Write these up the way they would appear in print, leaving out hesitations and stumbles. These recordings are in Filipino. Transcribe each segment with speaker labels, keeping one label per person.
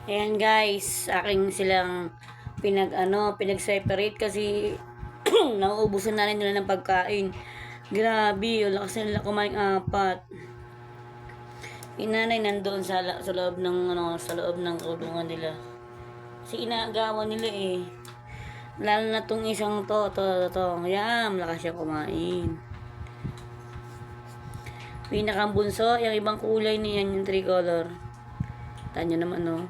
Speaker 1: Ayan guys, aking silang pinag-separate kasi nauubusan na rin nila ng pagkain. Grabe, wala kasi nila kumain apat. Yung nanay nandoon sa loob ng sa loob ng kulungan nila. Kasi inaagawan nila eh. Lalo na tong isang to. Yan, malakas siya kumain. Pinakang bunso, yung ibang kulay niyan, yung tricolor. Tanya naman, no?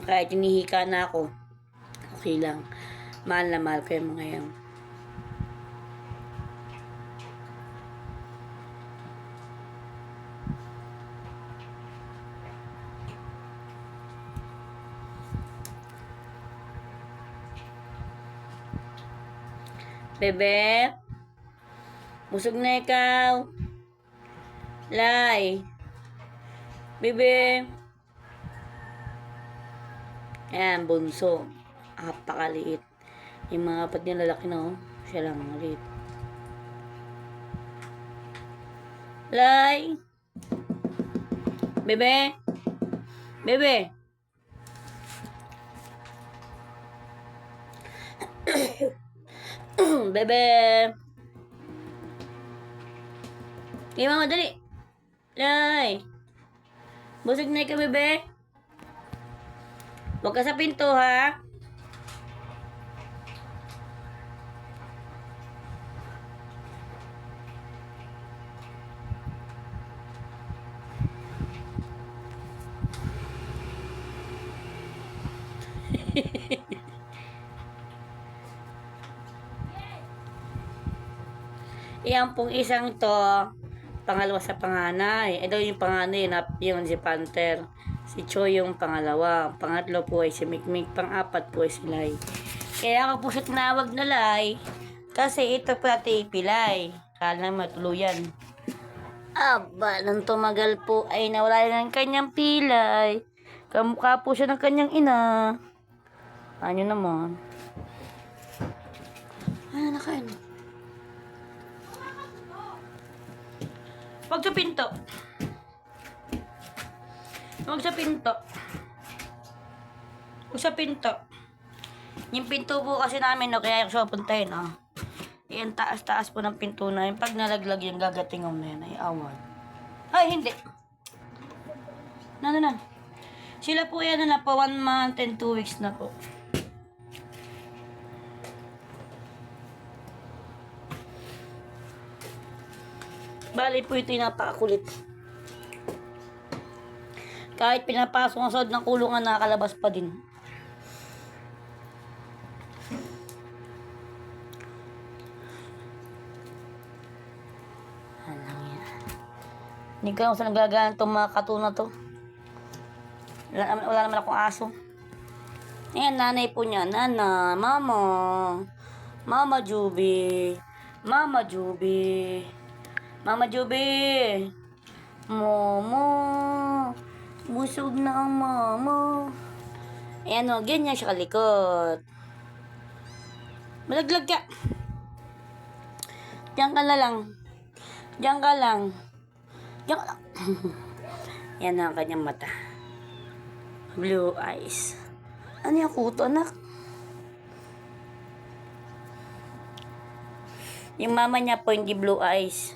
Speaker 1: Kahit hinihika na ako, okay lang. Mahal na mahal ko yung mga yan. Bebe, busog na ikaw. Lai. Bebe. Ayan, bunso. Apakaliit. Yung mga apat niya lalaki na, oh. Siya lang, maliit. Lai. Bebe. Bebe. Bebe. Kaya mama, dali. Lai. Busog na ikaw, bebe. Huwag ka sa pinto, ha? Yan pong isang to, pangalawa sa panganay. Ito yung panganay, yung si Panther. Si Cho yung pangalawa. Pangatlo po ay si Mikmik. Pang-apat po ay si Lai. Kaya ako po siya tinawag na Lai, kasi ito pati pilay. Kala matuluyan. Aba, nang tumagal po ay nawala ng kanyang pilay. Kamukha po siya ng kanyang ina. Ano naman? Ano nakain? Huwag sa pinto. Huwag sa pinto. Huwag sa pinto. Yung pinto po kasi namin, no, kaya yung siya puntahin, oh. Yan, taas-taas po ng pinto na yun. Pag nalaglag yung gagatingaw na yan, ay awan. Ay, hindi. Nan. Sila po yan na po 1 month and 2 weeks na po. Bali po ito yung napakakulit. Kahit pinapasok ang sod ng kulungan, nakakalabas pa din. Anong yan? Hindi ka sa naglagaan itong mga katuna to. Wala naman akong aso. Ayan, nanay po niya. Nana, mama. Mama Juby. Mama Juby. Mama Juby. Momo. Busog na ang mama. Ayan o, ganyan siya kalikot. Malaglag ka. Diyan ka na lang. Diyan ka lang. Diyan ka lang. Ayan ang kanyang mata. Blue eyes. Ano yung kuto, anak? Yung mama niya po hindi blue eyes.